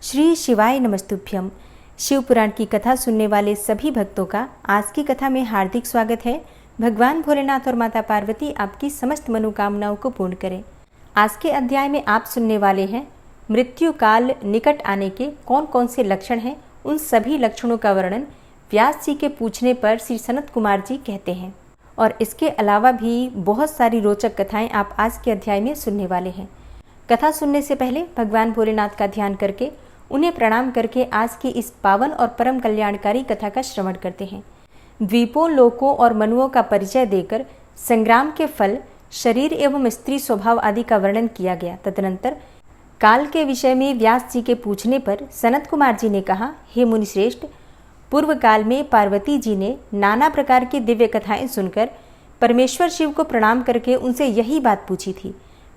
श्री शिवाय नमस्तुभ्यम। शिव पुराण की कथा सुनने वाले सभी भक्तों का आज की कथा में हार्दिक स्वागत है। भगवान भोलेनाथ और माता पार्वती आपकी समस्त मनोकामनाओं को पूर्ण करें। आज के अध्याय में आप सुनने वाले हैं मृत्यु काल निकट आने के कौन कौन से लक्षण हैं। उन सभी लक्षणों का वर्णन व्यास जी के पूछने पर श्री सनत कुमार जी कहते हैं और इसके अलावा भी बहुत सारी रोचक कथाएं आप आज के अध्याय में सुनने वाले हैं। कथा सुनने से पहले भगवान भोलेनाथ का ध्यान करके उन्हें प्रणाम करके आज की इस पावन और परम कल्याणकारी कथा का श्रवण करते हैं। द्वीपों, लोकों और मनुओं का परिचय देकर संग्राम के फल, शरीर एवं स्त्री स्वभाव आदि का वर्णन किया गया। तदनंतर काल के विषय में व्यास जी के पूछने पर सनत कुमार जी ने कहा, हे मुनिश्रेष्ठ, पूर्व काल में पार्वती जी ने नाना प्रकार की दिव्य कथाएं सुनकर परमेश्वर शिव को प्रणाम करके उनसे यही बात पूछी थी।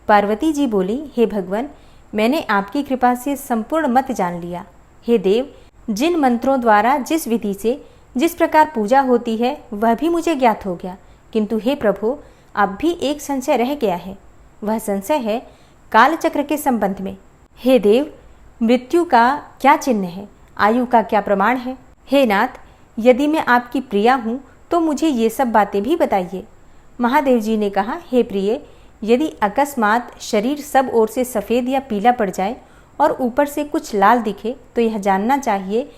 पार्वती जी बोली, हे भगवान, मैंने आपकी कृपा से संपूर्ण मत जान लिया। हे देव, जिन मंत्रों द्वारा जिस विधि से जिस प्रकार पूजा होती है वह भी मुझे ज्ञात हो गया, किंतु हे प्रभु, अब भी एक संशय रह गया है। वह संशय है कालचक्र के संबंध में। हे देव, मृत्यु का क्या चिन्ह है, आयु का क्या प्रमाण है? हे नाथ, यदि मैं आपकी प्रिया हूँ तो मुझे ये सब बातें भी बताइए। महादेव जी ने कहा, हे प्रिय, यदि अकस्मात शरीर सब ओर से सफ़ेद या पीला पड़ जाए और ऊपर से कुछ लाल दिखे तो यह जानना चाहिए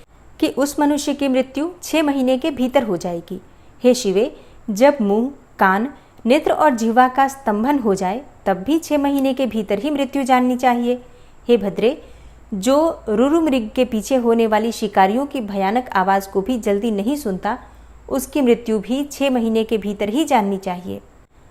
कि उस मनुष्य की मृत्यु 6 महीने के भीतर हो जाएगी। हे शिवे, जब मुंह, कान, नेत्र और जिह्वा का स्तंभन हो जाए तब भी 6 महीने के भीतर ही मृत्यु जाननी चाहिए। हे भद्रे, जो रुरुमृग के पीछे होने वाली शिकारियों की भयानक आवाज़ को भी जल्दी नहीं सुनता, उसकी मृत्यु भी 6 महीने के भीतर ही जाननी चाहिए।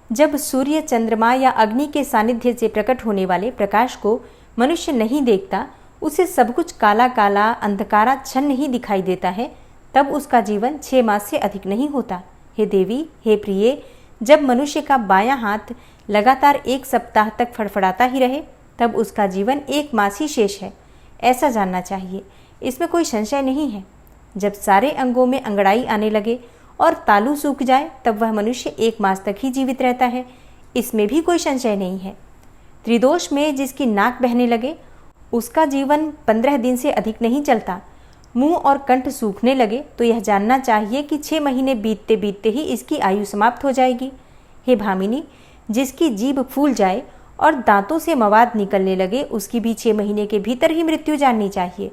जब सूर्य, चंद्रमा या अग्नि के सानिध्य से प्रकट होने वाले प्रकाश को मनुष्य नहीं देखता, उसे सब कुछ काला काला अंधकाराच्छन्न ही दिखाई देता है, तब उसका जीवन 6 मास से अधिक नहीं होता। हे देवी, हे प्रिय, जब मनुष्य का बायां हाथ लगातार 1 सप्ताह तक फड़फड़ाता ही रहे तब उसका जीवन 1 मास ही शेष है, ऐसा जानना चाहिए। इसमें कोई संशय नहीं है। जब सारे अंगों में अंगड़ाई आने लगे और तालू सूख जाए तब वह मनुष्य 1 मास तक ही जीवित रहता है, इसमें भी कोई संशय नहीं है। त्रिदोष में जिसकी नाक बहने लगे उसका जीवन 15 दिन से अधिक नहीं चलता। मुंह और कंठ सूखने लगे तो यह जानना चाहिए कि 6 महीने बीतते बीतते ही इसकी आयु समाप्त हो जाएगी। हे भामिनी, जिसकी जीभ फूल जाए और दांतों से मवाद निकलने लगे उसकी भी 6 महीने के भीतर ही मृत्यु जाननी चाहिए।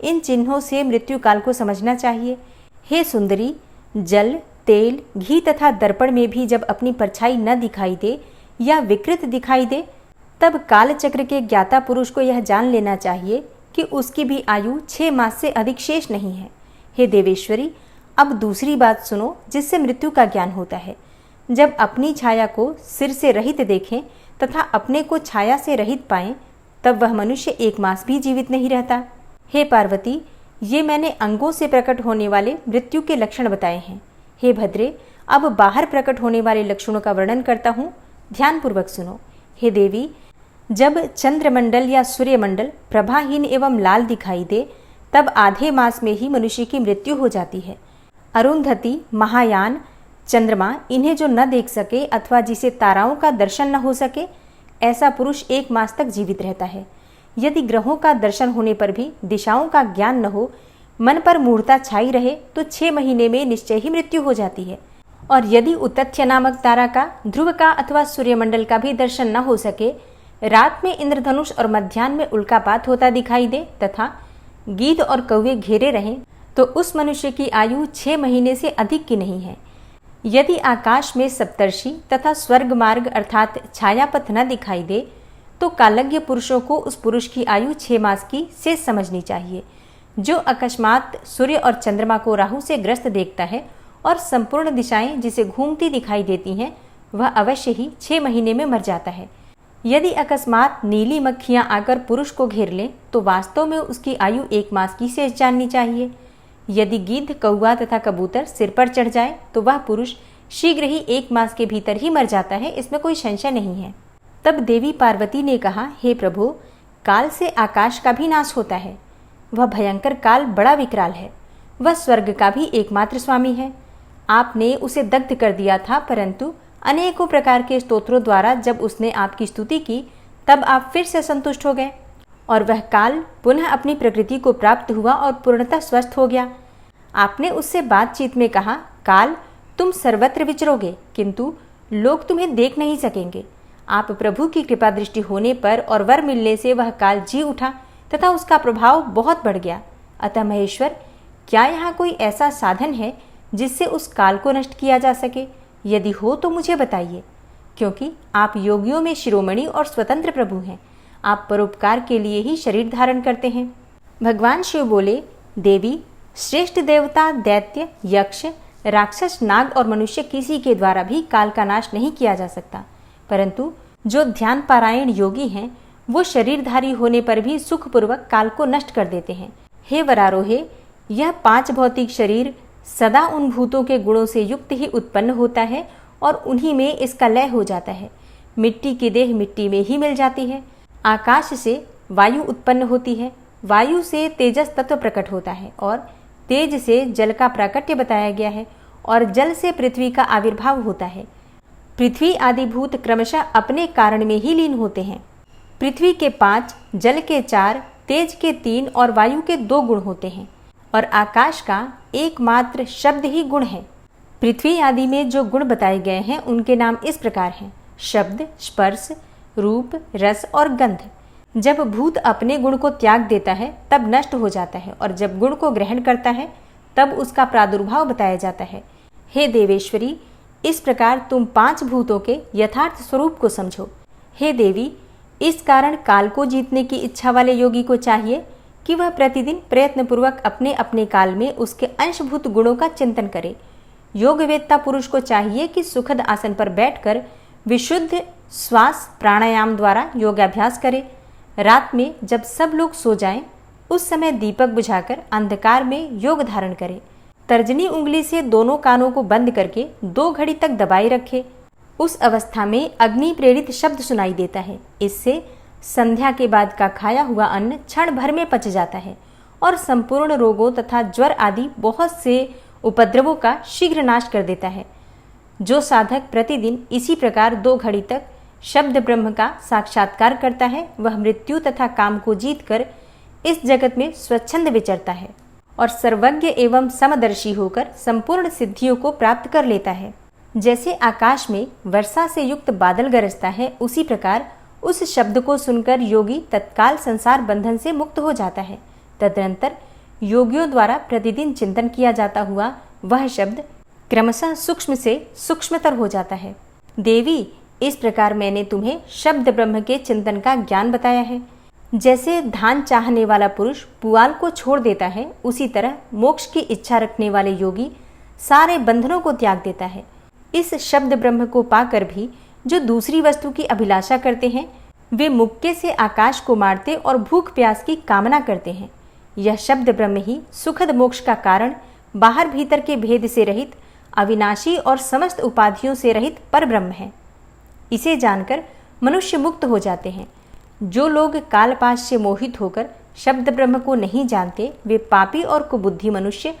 इन चिन्हों से मृत्यु काल को समझना चाहिए। हे सुंदरी, जल, तेल, घी तथा दर्पण में भी जब अपनी परछाई न दिखाई दे या विकृत दिखाई दे तब कालचक्र के ज्ञाता पुरुष को यह जान लेना चाहिए कि उसकी भी आयु 6 मास से अधिक शेष नहीं है। हे देवेश्वरी, अब दूसरी बात सुनो जिससे मृत्यु का ज्ञान होता है। जब अपनी छाया को सिर से रहित देखें तथा अपने को छाया से रहित पाएं तब वह मनुष्य 1 मास भी जीवित नहीं रहता। हे पार्वती, ये मैंने अंगों से प्रकट होने वाले मृत्यु के लक्षण बताए हैं। हे भद्रे, अब बाहर प्रकट होने वाले लक्षणों का वर्णन करता हूँ, ध्यानपूर्वक सुनो। हे देवी, जब चंद्रमंडल या सूर्यमंडल प्रभाहीन एवं लाल दिखाई दे तब आधे मास में ही मनुष्य की मृत्यु हो जाती है। अरुंधति, महायान, चंद्रमा इन्हें जो न देख सके अथवा जिसे ताराओं का दर्शन न हो सके, ऐसा पुरुष 1 मास तक जीवित रहता है। यदि ग्रहों का दर्शन होने पर भी दिशाओं का ज्ञान न हो, मन पर मूढ़ता छाई रहे तो 6 महीने में निश्चय ही मृत्यु हो जाती है। और यदि उतथ्य नामक तारा का, ध्रुव का अथवा सूर्यमंडल का भी दर्शन न हो सके, रात में इंद्रधनुष और मध्याह्न में उल्कापात होता दिखाई दे तथा गीध और कौवे घेरे रहें तो उस मनुष्य की आयु 6 महीने से अधिक की नहीं है। यदि आकाश में सप्तर्षि तथा स्वर्ग मार्ग अर्थात छायापथ न दिखाई दे तो कालज्ञ पुरुषों को उस पुरुष की आयु 6 मास की शेष समझनी चाहिए। जो अकस्मात सूर्य और चंद्रमा को राहु से ग्रस्त देखता है और संपूर्ण दिशाएं जिसे घूमती दिखाई देती हैं, वह अवश्य ही 6 महीने में मर जाता है। यदि अकस्मात नीली मक्खियां आकर पुरुष को घेर लें तो वास्तव में उसकी आयु 1 मास की शेष जाननी चाहिए। यदि गिद्ध, कौवा तथा कबूतर सिर पर चढ़ जाए तो वह पुरुष शीघ्र ही 1 मास के भीतर ही मर जाता है, इसमें कोई संशय नहीं है। तब देवी पार्वती ने कहा, हे प्रभु, काल से आकाश का भी नाश होता है। वह भयंकर काल बड़ा विकराल है। वह स्वर्ग का भी एकमात्र स्वामी है। आपने उसे दग्ध कर दिया था, परंतु अनेकों प्रकार के स्तोत्रों द्वारा जब उसने आपकी स्तुति की तब आप फिर से संतुष्ट हो गए। और वह काल पुनः अपनी प्रकृति को प्राप्त हुआ और पूर्णतः स्वस्थ हो गया। आपने उससे बातचीत में कहा, काल तुम सर्वत्र विचरोगे किंतु लोग तुम्हें देख नहीं सकेंगे। आप प्रभु की कृपा दृष्टि होने पर और वर मिलने से वह काल जी उठा तथा उसका प्रभाव बहुत बढ़ गया। अतः महेश्वर, क्या यहाँ कोई ऐसा साधन है जिससे उस काल को नष्ट किया जा सके? यदि हो तो मुझे बताइए, क्योंकि आप योगियों में शिरोमणि और स्वतंत्र प्रभु हैं। आप परोपकार के लिए ही शरीर धारण करते हैं। भगवान शिव बोले, देवी, श्रेष्ठ देवता, दैत्य, यक्ष, राक्षस, नाग और मनुष्य किसी के द्वारा भी काल का नाश नहीं किया जा सकता, परंतु जो ध्यान पारायण योगी हैं वो शरीरधारी होने पर भी सुखपूर्वक काल को नष्ट कर देते हैं। हे वरारोहे, यह 5 भौतिक शरीर सदा उन भूतों के गुणों से युक्त ही उत्पन्न होता है और उन्हीं में इसका लय हो जाता है। मिट्टी की देह मिट्टी में ही मिल जाती है। आकाश से वायु उत्पन्न होती है, वायु से तेजस तत्व प्रकट होता है और तेज से जल का प्राकट्य बताया गया है और जल से पृथ्वी का आविर्भाव होता है। पृथ्वी आदि भूत क्रमशः अपने कारण में ही लीन होते हैं। पृथ्वी के 5, जल के 4, तेज के 3 और वायु के 2 गुण होते हैं और आकाश का एकमात्र शब्द ही गुण है। पृथ्वी आदि में जो गुण बताए गए हैं उनके नाम इस प्रकार हैं: शब्द, स्पर्श, रूप, रस और गंध। जब भूत अपने गुण को त्याग देता है तब नष्ट हो जाता है और जब गुण को ग्रहण करता है तब उसका प्रादुर्भाव बताया जाता है। हे देवेश्वरी, इस प्रकार तुम 5 भूतों के यथार्थ स्वरूप को समझो। हे देवी, इस कारण काल को जीतने की इच्छा वाले योगी को चाहिए कि वह प्रतिदिन प्रयत्नपूर्वक अपने अपने काल में उसके अंशभूत गुणों का चिंतन करे। योगवेत्ता पुरुष को चाहिए कि सुखद आसन पर बैठकर विशुद्ध श्वास प्राणायाम द्वारा योगाभ्यास करे। रात में जब सब लोग सो जाएं, उस समय दीपक बुझाकर अंधकार में योग धारण करे। तर्जनी उंगली से दोनों कानों को बंद करके 2 घड़ी तक दबाए रखे। उस अवस्था में अग्नि प्रेरित शब्द सुनाई देता है। इससे संध्या के बाद का खाया हुआ अन्न क्षण भर में पच जाता है और संपूर्ण रोगों तथा ज्वर आदि बहुत से उपद्रवों का शीघ्र नाश कर देता है। जो साधक प्रतिदिन इसी प्रकार 2 घड़ी तक शब्द ब्रह्म का साक्षात्कार करता है, वह मृत्यु तथा काम को जीतकर इस जगत में स्वच्छंद विचरता है और सर्वज्ञ एवं समदर्शी होकर संपूर्ण सिद्धियों को प्राप्त कर लेता है। जैसे आकाश में वर्षा से युक्त बादल गरजता है, उसी प्रकार उस शब्द को सुनकर योगी तत्काल संसार बंधन से मुक्त हो जाता है। तदनंतर योगियों द्वारा प्रतिदिन चिंतन किया जाता हुआ वह शब्द क्रमशः सूक्ष्म से सूक्ष्मतर हो जाता है। देवी, इस प्रकार मैंने तुम्हें शब्द ब्रह्म के चिंतन का ज्ञान बताया है। जैसे धान चाहने वाला पुरुष पुआल को छोड़ देता है, उसी तरह मोक्ष की इच्छा रखने वाले योगी सारे बंधनों को त्याग देता है। इस शब्द ब्रह्म को पाकर भी जो दूसरी वस्तु की अभिलाषा करते हैं, वे मुक्के से आकाश को मारते और भूख प्यास की कामना करते हैं। यह शब्द ब्रह्म ही सुखद मोक्ष का कारण, बाहर भीतर के भेद से रहित, अविनाशी और समस्त उपाधियों से रहित पर ब्रह्म है। इसे जानकर मनुष्य मुक्त हो जाते हैं। जो लोग कालपाश से मोहित होकर शब्द ब्रह्म को नहीं जानते, वे पापी और कुबुद्धि मनुष्य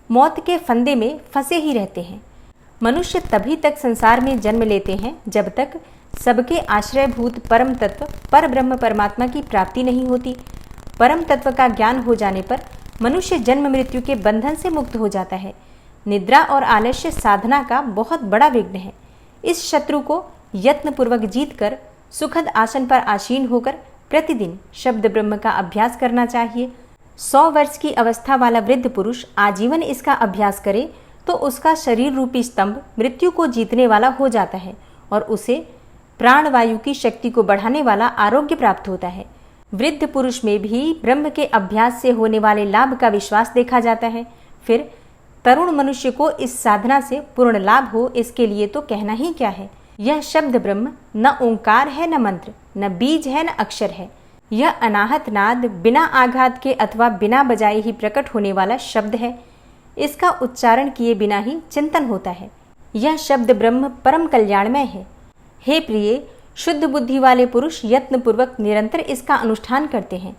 मौत के फंदे में फंसे ही रहते हैं। मनुष्य तभी तक संसार में जन्म लेते हैं जब तक सबके आश्रयभूत परम तत्व पर ब्रह्म परमात्मा की प्राप्ति नहीं होती। परम तत्व का ज्ञान हो जाने पर मनुष्य जन्म मृत्यु के बंधन से मुक्त हो जाता है। निद्रा और आलस्य साधना का बहुत बड़ा विघ्न है। इस शत्रु को यत्नपूर्वक जीतकर सुखद आसन पर आसीन होकर प्रतिदिन शब्द ब्रह्म का अभ्यास करना चाहिए। 100 वर्ष की अवस्था वाला वृद्ध पुरुष आजीवन इसका अभ्यास करे तो उसका शरीर रूपी स्तंभ मृत्यु को जीतने वाला हो जाता है और उसे प्राणवायु की शक्ति को बढ़ाने वाला आरोग्य प्राप्त होता है। वृद्ध पुरुष में भी ब्रह्म के अभ्यास से होने वाले लाभ का विश्वास देखा जाता है। फिर तरुण मनुष्य को इस साधना से पूर्ण लाभ हो, इसके लिए तो कहना ही क्या है। यह शब्द ब्रह्म न ओंकार है, न मंत्र, न बीज है, न अक्षर है। यह अनाहत नाद बिना आघात के अथवा बिना बजाए ही प्रकट होने वाला शब्द है। इसका उच्चारण किए बिना ही चिंतन होता है। यह शब्द ब्रह्म परम कल्याणमय है। हे प्रिय, शुद्ध बुद्धि वाले पुरुष यत्नपूर्वक निरंतर इसका अनुष्ठान करते हैं।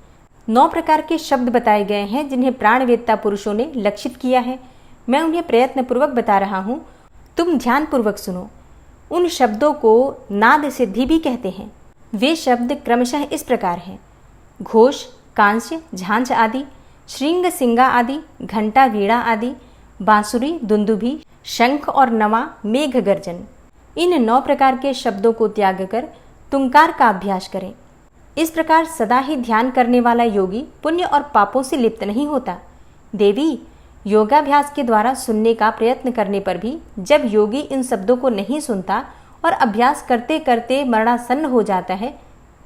9 प्रकार के शब्द बताए गए हैं जिन्हें प्राणवेत्ता पुरुषों ने लक्षित किया है। मैं उन्हें प्रयत्नपूर्वक बता रहा हूँ, तुम ध्यानपूर्वक सुनो। उन शब्दों को नाद सिद्धि भी कहते हैं। वे शब्द क्रमशः इस प्रकार हैं: घोष, कांस्य, झांझ आदि, श्रृंग, सिंगा आदि, घंटा, वीणा आदि, बांसुरी, दुंदुभी, शंख और नवा, मेघ गर्जन, इन 9 प्रकार के शब्दों को त्याग कर तुंकार का अभ्यास करें। इस प्रकार सदा ही ध्यान करने वाला योगी पुण्य और पापों से लिप्त नहीं होता। देवी, योगाभ्यास के द्वारा सुनने का प्रयत्न करने पर भी जब योगी इन शब्दों को नहीं सुनता और अभ्यास करते करते मरणासन्न हो जाता है,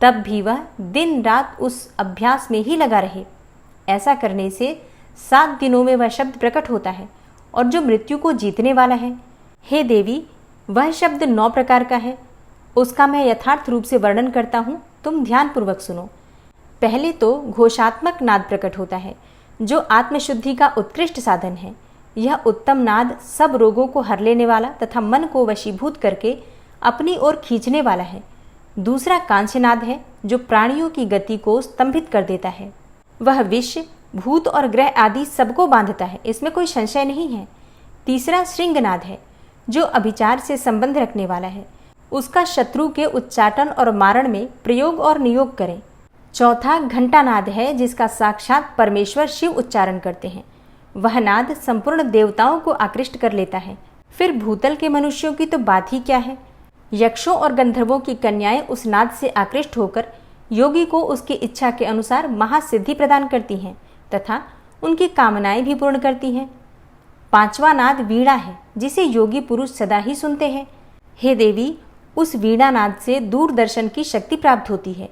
तब भी वह दिन रात उस अभ्यास में ही लगा रहे। ऐसा करने से 7 दिनों में वह शब्द प्रकट होता है और जो मृत्यु को जीतने वाला है। हे देवी, वह शब्द 9 प्रकार का है, उसका मैं यथार्थ रूप से वर्णन करता हूँ, तुम ध्यानपूर्वक सुनो। पहले तो घोषात्मक नाद प्रकट होता है, जो आत्मशुद्धि का उत्कृष्ट साधन है। यह उत्तम नाद सब रोगों को हर लेने वाला तथा मन को वशीभूत करके अपनी ओर खींचने वाला है। दूसरा कांस्यनाद है, जो प्राणियों की गति को स्तंभित कर देता है। वह विष, भूत और ग्रह आदि सबको बांधता है, इसमें कोई संशय नहीं है। तीसरा श्रृंगनाद है, जो अभिचार से संबंध रखने वाला है। उसका शत्रु के उच्चाटन और मारण में प्रयोग और नियोग करें। चौथा घंटानाद है, जिसका साक्षात परमेश्वर शिव उच्चारण करते हैं। वह नाद संपूर्ण देवताओं को आकृष्ट कर लेता है। फिर भूतल के मनुष्यों की तो बात ही क्या है। यक्षों और गंधर्वों की कन्याएं उस नाद से आकृष्ट होकर योगी को उसकी इच्छा के अनुसार महासिद्धि प्रदान करती हैं तथा उनकी कामनाएं भी पूर्ण करती हैं। 5वां नाद वीणा है, जिसे योगी पुरुष सदा ही सुनते हैं। हे देवी, उस वीणा नाद से दूरदर्शन की शक्ति प्राप्त होती है।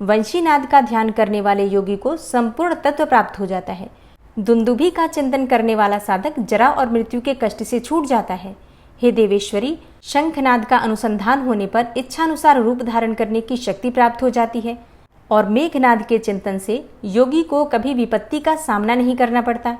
वंशी नाद का ध्यान करने वाले योगी को संपूर्ण तत्व प्राप्त हो जाता है। दुंदुभी का चिंतन करने वाला साधक जरा और मृत्यु के कष्ट से छूट जाता है। हे देवेश्वरी, शंखनाद का अनुसंधान होने पर इच्छानुसार रूप धारण करने की शक्ति प्राप्त हो जाती है और मेघनाद के चिंतन से योगी को कभी विपत्ति का सामना नहीं करना पड़ता।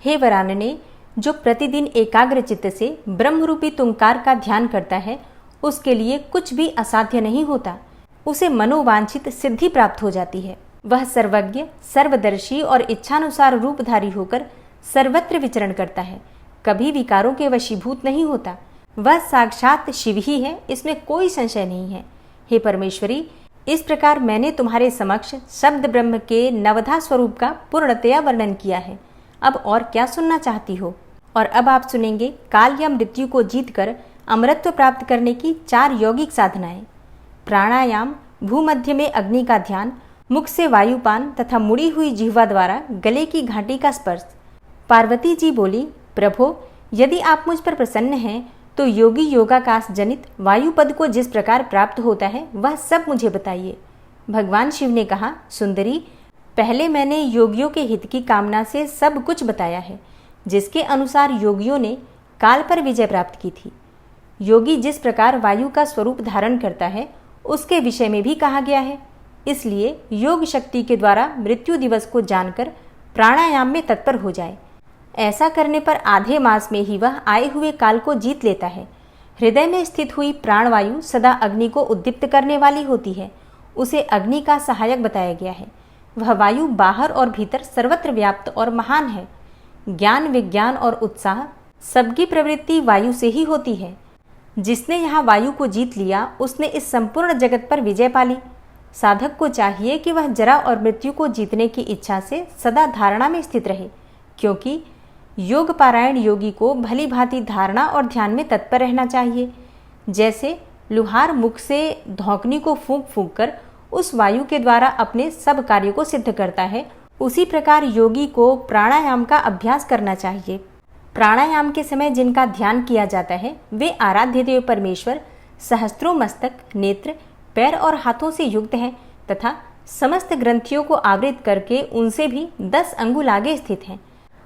हे वरानने, जो प्रतिदिन एकाग्र चित्त से ब्रह्मरूपी तुंकार का ध्यान करता है, उसके लिए कुछ भी असाध्य नहीं होता। उसे मनोवांछित सिद्धि प्राप्त हो जाती है। वह सर्वज्ञ, सर्वदर्शी और इच्छानुसार रूपधारी होकर सर्वत्र विचरण करता है, कभी विकारों के वशीभूत नहीं होता। वह साक्षात शिव ही है, इसमें कोई संशय नहीं है। हे परमेश्वरी, इस प्रकार मैंने तुम्हारे समक्ष शब्द ब्रह्म के नवधा स्वरूप का पूर्णतया वर्णन किया है। अब और क्या सुनना चाहती हो? और अब आप सुनेंगे काल या मृत्यु को जीतकर अमरत्व प्राप्त करने की 4 यौगिक साधनाएं। प्राणायाम, भूमध्य में अग्नि का ध्यान, मुख से वायुपान तथा मुड़ी हुई जिह्वा द्वारा गले की घाटी का स्पर्श। पार्वती जी बोली, प्रभो, यदि आप मुझ पर प्रसन्न हैं तो योगी योगाकाश जनित वायुपद को जिस प्रकार प्राप्त होता है वह सब मुझे बताइए। भगवान शिव ने कहा, सुंदरी, पहले मैंने योगियों के हित की कामना से सब कुछ बताया है, जिसके अनुसार योगियों ने काल पर विजय प्राप्त की थी। योगी जिस प्रकार वायु का स्वरूप धारण करता है उसके विषय में भी कहा गया है। इसलिए योग शक्ति के द्वारा मृत्यु दिवस को जानकर प्राणायाम में तत्पर हो जाए। ऐसा करने पर आधे मास में ही वह आए हुए काल को जीत लेता है। हृदय में स्थित हुई प्राणवायु सदा अग्नि को उद्दीप्त करने वाली होती है। उसे अग्नि का सहायक बताया गया है। वह वायु बाहर और भीतर सर्वत्र व्याप्त और महान है। ज्ञान, विज्ञान और उत्साह सबकी प्रवृत्ति वायु से ही होती है। जिसने यहाँ वायु को जीत लिया उसने इस संपूर्ण जगत पर विजय पाली। साधक को चाहिए कि वह जरा और मृत्यु को जीतने की इच्छा से सदा धारणा में स्थित रहे, क्योंकि योग पारायण योगी को भली भांति धारणा और ध्यान में तत्पर रहना चाहिए। जैसे लुहार मुख से धौंकनी को फूंक फूंक कर उस वायु के द्वारा अपने सब कार्यों को सिद्ध करता है, उसी प्रकार योगी को प्राणायाम का अभ्यास करना चाहिए। प्राणायाम के समय जिनका ध्यान किया जाता है वे आराध्य देव परमेश्वर सहस्त्रों मस्तक, नेत्र, पैर और हाथों से युक्त हैं तथा समस्त ग्रंथियों को आवृत करके उनसे भी 10 अंगुल आगे स्थित हैं।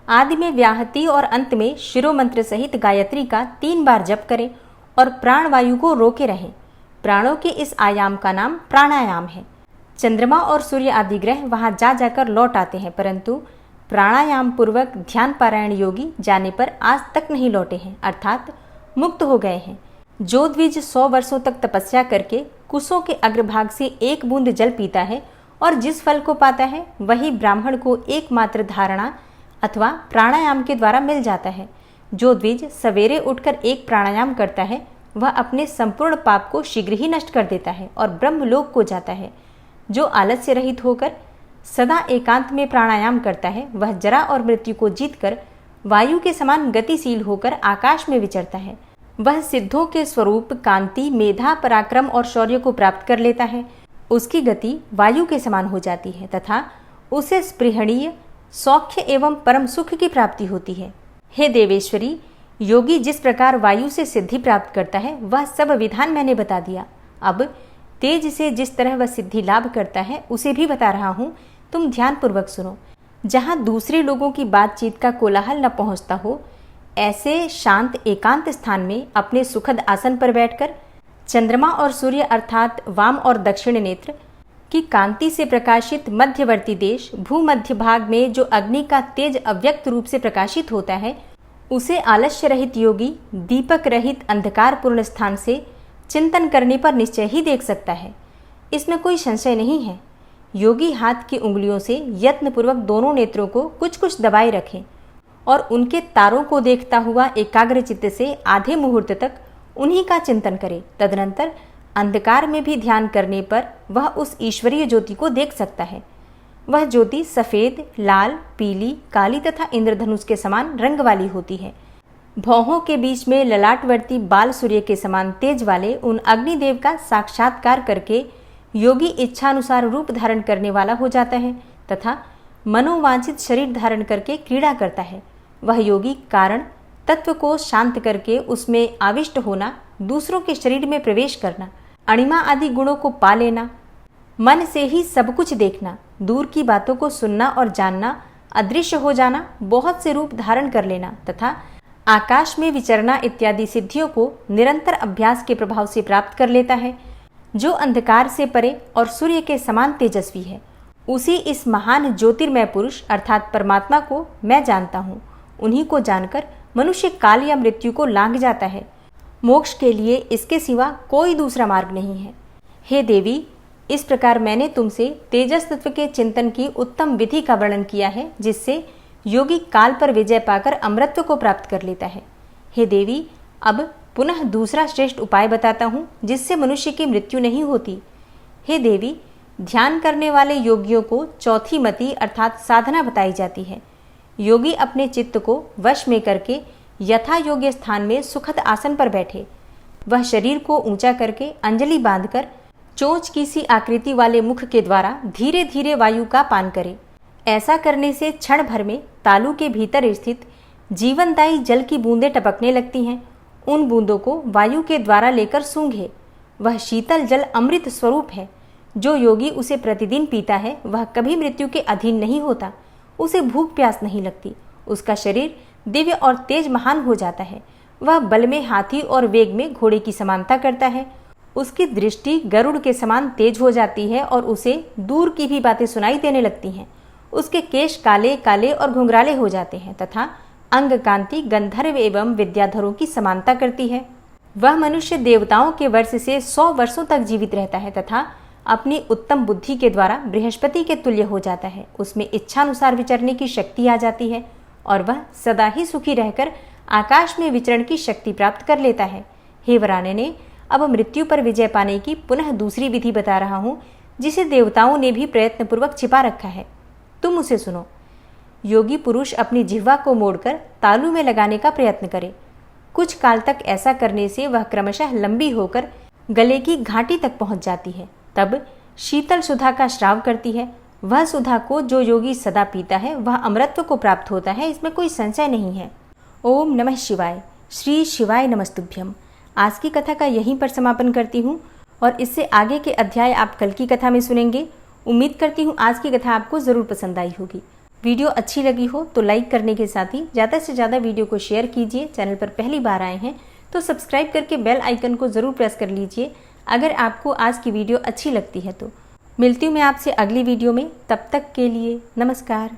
आदि में व्याहति और अंत में शिरोमंत्र सहित गायत्री का 3 बार जप करें और प्राणवायु को रोके रहें। प्राणों के इस आयाम का नाम प्राणायाम है। चंद्रमा और सूर्य आदि ग्रह वहां जा जाकर लौट आते हैं, परंतु प्राणायाम पूर्वक ध्यान पारायण योगी जाने पर आज तक नहीं लौटे हैं, अर्थात मुक्त हो गए हैं। जो द्विज 100 वर्षों तक तपस्या करके कुशों के अग्रभाग से 1 बूंद जल पीता है और जिस फल को पाता है वही ब्राह्मण को एकमात्र धारणा अथवा प्राणायाम के द्वारा मिल जाता है। जो द्विज सवेरे उठकर एक प्राणायाम करता है वह अपने संपूर्ण पाप को शीघ्र ही नष्ट कर देता है और ब्रह्मलोक को जाता है। जो आलस्य रहित होकर सदा एकांत में प्राणायाम करता है वह जरा और मृत्यु को जीतकर वायु के समान गतिशील होकर आकाश में विचरता है। वह सिद्धों के स्वरूप कांति, मेधा, पराक्रम और शौर्य को प्राप्त कर लेता है। उसकी गति वायु के समान हो जाती है तथा उसे स्पृहणीय सौख्य एवं परम सुख की प्राप्ति होती है। हे देवेश्वरी, योगी जिस प्रकार वायु से सिद्धि प्राप्त करता है वह सब विधान मैंने बता दिया। अब तेज से जिस तरह वह सिद्धि लाभ करता है उसे भी बता रहा हूँ, तुम ध्यानपूर्वक सुनो। जहाँ दूसरे लोगों की बातचीत का कोलाहल न पहुँचता हो, ऐसे शांत एकांत स्थान में अपने सुखद आसन पर बैठकर चंद्रमा और सूर्य अर्थात वाम और दक्षिण नेत्र की कांति से प्रकाशित मध्यवर्ती देश भूमध्य भाग में जो अग्नि का तेज अव्यक्त रूप से प्रकाशित होता है, उसे आलस्य रहित योगी दीपक रहित अंधकारपूर्ण स्थान से चिंतन करने पर निश्चय ही देख सकता है। इसमें कोई संशय नहीं है। योगी हाथ की उंगलियों से यत्नपूर्वक दोनों नेत्रों को कुछ कुछ दबाए रखें और उनके तारों को देखता हुआ एकाग्र चित्त से आधे मुहूर्त तक उन्हीं का चिंतन करे। तदनंतर अंधकार में भी ध्यान करने पर वह उस ईश्वरीय ज्योति को देख सकता है। वह ज्योति सफ़ेद, लाल, पीली, काली तथा इंद्रधनुष के समान रंग वाली होती है। भौहों के बीच में ललाटवर्ती बाल सूर्य के समान तेज वाले उन अग्निदेव का साक्षात्कार करके योगी इच्छानुसार रूप धारण करने वाला हो जाता है तथा मनोवांछित शरीर धारण करके क्रीड़ा करता है। वह योगी कारण तत्व को शांत करके उसमें आविष्ट होना, दूसरों के शरीर में प्रवेश करना, अणिमा आदि गुणों को पा लेना, मन से ही सब कुछ देखना, दूर की बातों को सुनना और जानना, अदृश्य हो जाना, बहुत से रूप धारण कर लेना तथा आकाश में विचरना इत्यादि सिद्धियों को निरंतर अभ्यास के प्रभाव से प्राप्त कर लेता है। जो अंधकार से परे और सूर्य के समान तेजस्वी है, उसी इस महान ज्योतिर्मय पुरुष अर्थात परमात्मा को मैं जानता हूँ। उन्हीं को जानकर मनुष्य काल या मृत्यु को लांघ जाता है। मोक्ष के लिए इसके सिवा कोई दूसरा मार्ग नहीं है। हे देवी, इस प्रकार मैंने तुमसे तेजस तत्व के चिंतन की उत्तम विधि का वर्णन किया है, जिससे योगी काल पर विजय पाकर अमरत्व को प्राप्त कर लेता है। हे देवी, अब पुनः दूसरा श्रेष्ठ उपाय बताता हूँ, जिससे मनुष्य की मृत्यु नहीं होती। हे देवी, ध्यान करने वाले योगियों को चौथी मति अर्थात साधना बताई जाती है। योगी अपने चित्त को वश में करके यथा योग्य स्थान में सुखद आसन पर बैठे। वह शरीर को ऊंचा करके अंजलि बांधकर चोंच की सी आकृति वाले मुख के द्वारा धीरे धीरे वायु का पान करे। ऐसा करने से क्षण भर में तालू के भीतर स्थित जीवनदायी जल की बूंदें टपकने लगती हैं। उन बूंदों को वायु के द्वारा लेकर सूंघे। वह शीतल जल अमृत स्वरूप है। जो योगी उसे प्रतिदिन पीता है वह कभी मृत्यु के अधीन नहीं होता। उसे भूख प्यास नहीं लगती। उसका शरीर दिव्य और तेज महान हो जाता है। वह बल में हाथी और वेग में घोड़े की समानता करता है। उसकी दृष्टि गरुड़ के समान तेज हो जाती है और उसे दूर की भी बातें सुनाई देने लगती हैं। उसके केश काले काले और घुंघराले हो जाते हैं तथा अंग कांति गंधर्व एवं विद्याधरों की समानता करती है। वह मनुष्य देवताओं के वर्ष से 100 वर्षों तक जीवित रहता है तथा अपनी उत्तम बुद्धि के द्वारा बृहस्पति के तुल्य हो जाता है। उसमें इच्छानुसार विचरने की शक्ति आ जाती है और वह सदा ही सुखी रहकर आकाश में विचरण की शक्ति प्राप्त कर लेता है। हे वरानने, अब मृत्यु पर विजय पाने की पुनः दूसरी विधि बता रहा हूँ, जिसे देवताओं ने भी प्रयत्नपूर्वक छिपा रखा है। तुम उसे सुनो। योगी पुरुष अपनी जिह्वा को मोड़कर तालू में लगाने का प्रयत्न करे। कुछ काल तक ऐसा करने से वह क्रमशः लंबी होकर गले की घाटी तक पहुंच जाती है। तब शीतल सुधा का श्राव करती है। वह सुधा को जो योगी सदा पीता है वह अमरत्व को प्राप्त होता है, इसमें कोई संशय नहीं है। ओम नमः शिवाय। श्री शिवाय नमस्तुभ्यम। आज की कथा का यहीं पर समापन करती हूँ और इससे आगे के अध्याय आप कल की कथा में सुनेंगे। उम्मीद करती हूँ आज की कथा आपको ज़रूर पसंद आई होगी। वीडियो अच्छी लगी हो तो लाइक करने के साथ ही ज़्यादा से ज़्यादा वीडियो को शेयर कीजिए। चैनल पर पहली बार आए हैं तो सब्सक्राइब करके बेल आइकन को ज़रूर प्रेस कर लीजिए अगर आपको आज की वीडियो अच्छी लगती है तो। मिलती हूँ मैं आपसे अगली वीडियो में। तब तक के लिए नमस्कार।